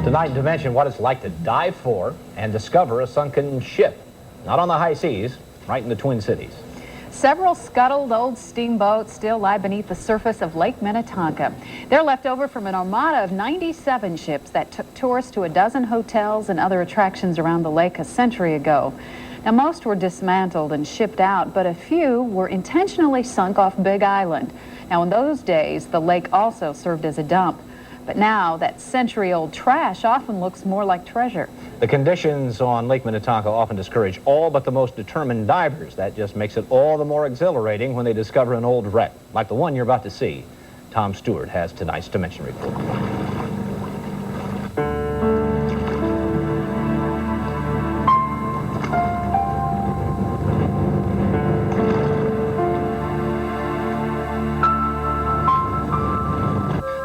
Tonight, to mention what it's like to dive for and discover a sunken ship. Not on the high seas, right in the Twin Cities. Several scuttled old steamboats still lie beneath the surface of Lake Minnetonka. They're left over from an armada of 97 ships that took tourists to a dozen hotels and other attractions around the lake a century ago. Now, most were dismantled and shipped out, but a few were intentionally sunk off Big Island. Now, in those days, the lake also served as a dump. But now, that century-old trash often looks more like treasure. The conditions on Lake Minnetonka often discourage all but the most determined divers. That just makes it all the more exhilarating when they discover an old wreck, like the one you're about to see. Tom Stewart has tonight's Dimension Report.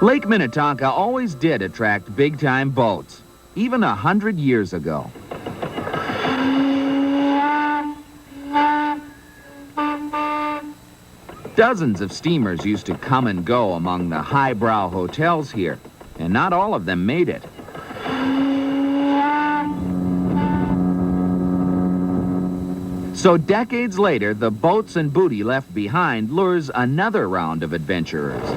Lake Minnetonka always did attract big-time boats, even 100 years ago. Dozens of steamers used to come and go among the highbrow hotels here, and not all of them made it. So decades later, the boats and booty left behind lures another round of adventurers.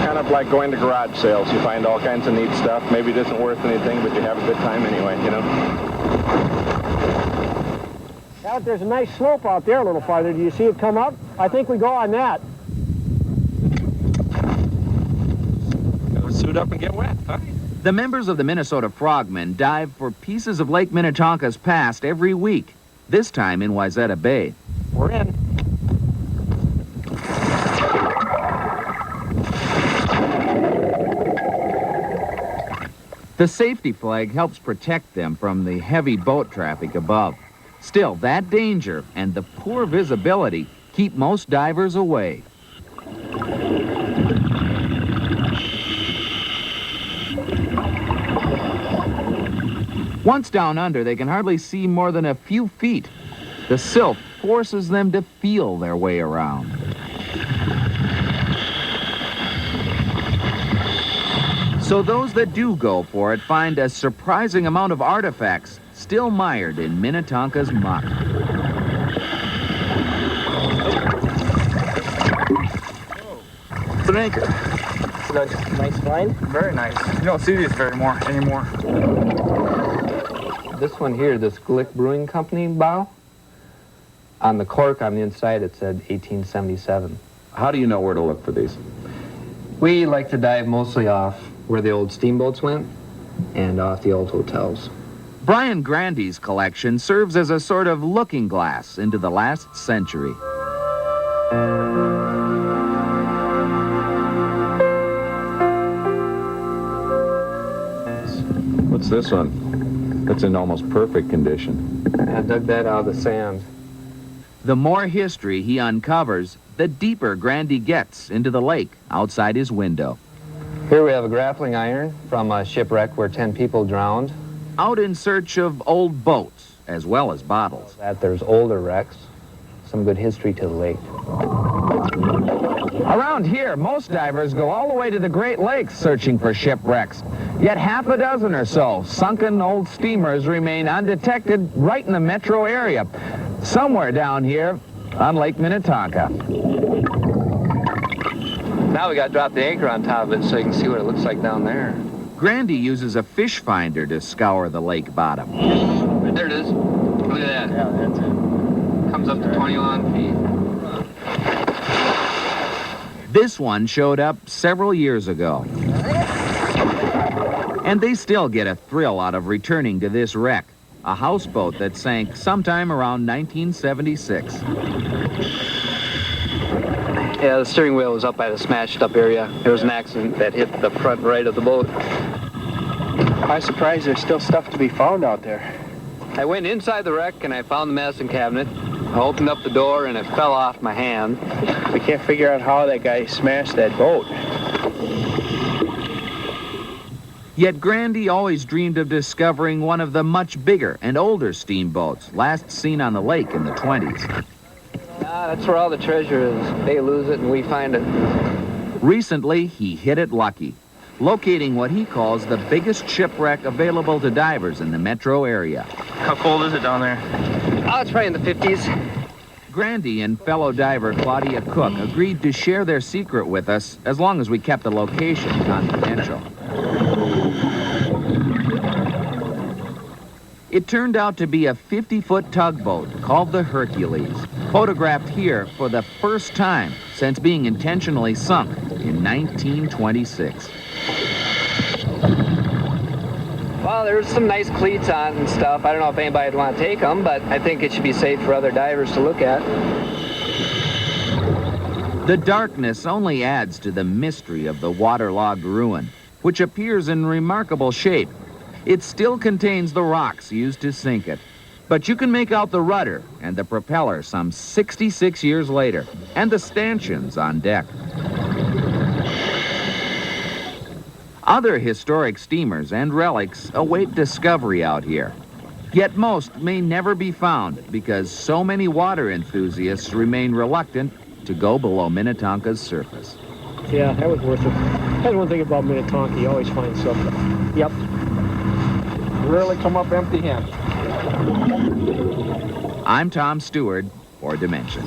Kind of like going to garage sales. You find all kinds of neat stuff. Maybe it isn't worth anything, but you have a good time anyway, you know. Out there's a nice slope out there a little farther. Do you see it come up? I think we go on that. Gotta suit up and get wet, huh? The members of the Minnesota Frogmen dive for pieces of Lake Minnetonka's past every week, this time in Wayzata Bay. We're in. The safety flag helps protect them from the heavy boat traffic above. Still, that danger and the poor visibility keep most divers away. Once down under, they can hardly see more than a few feet. The silt forces them to feel their way around. So those that do go for it find a surprising amount of artifacts still mired in Minnetonka's muck. It's an anchor. Nice find. Very nice. You don't see these anymore. This one here, this Glick Brewing Company bow, on the cork on the inside it said 1877. How do you know where to look for these? We like to dive mostly off where the old steamboats went and off the old hotels. Brian Grandy's collection serves as a sort of looking glass into the last century. What's this one? That's in almost perfect condition. I dug that out of the sand. The more history he uncovers, the deeper Grandy gets into the lake outside his window. Here we have a grappling iron from a shipwreck where 10 people drowned. Out in search of old boats, as well as bottles. There's older wrecks, some good history to the lake. Around here, most divers go all the way to the Great Lakes searching for shipwrecks. Yet half a dozen or so sunken old steamers remain undetected right in the metro area, somewhere down here on Lake Minnetonka. Now we got to drop the anchor on top of it so you can see what it looks like down there. Grandy uses a fish finder to scour the lake bottom. There it is. Look at that. Yeah, that's it. Comes up to 21 feet. This one showed up several years ago. And they still get a thrill out of returning to this wreck, a houseboat that sank sometime around 1976. Yeah, the steering wheel was up by the smashed up area. There was an accident that hit the front right of the boat. I'm surprised there's still stuff to be found out there. I went inside the wreck and I found the medicine cabinet. I opened up the door and it fell off my hand. We can't figure out how that guy smashed that boat. Yet Grandy always dreamed of discovering one of the much bigger and older steamboats last seen on the lake in the 20s. That's where all the treasure is. They lose it and we find it. Recently, he hit it lucky. locating what he calls the biggest shipwreck available to divers in the metro area. How cold is it down there? Oh, it's probably in the 50s. Grandy and fellow diver Claudia Cook agreed to share their secret with us as long as we kept the location confidential. It turned out to be a 50-foot tugboat called the Hercules, photographed here for the first time since being intentionally sunk in 1926. Well, there's some nice cleats on and stuff. I don't know if anybody'd want to take them, but I think it should be safe for other divers to look at. The darkness only adds to the mystery of the waterlogged ruin, which appears in remarkable shape. It still contains the rocks used to sink it, but you can make out the rudder and the propeller some 66 years later, and the stanchions on deck. Other historic steamers and relics await discovery out here. Yet most may never be found because so many water enthusiasts remain reluctant to go below Minnetonka's surface. Yeah, that was worth it. That's one thing about Minnetonka, you always find something. Yep. Rarely come up empty-handed. I'm Tom Stewart for Dimension.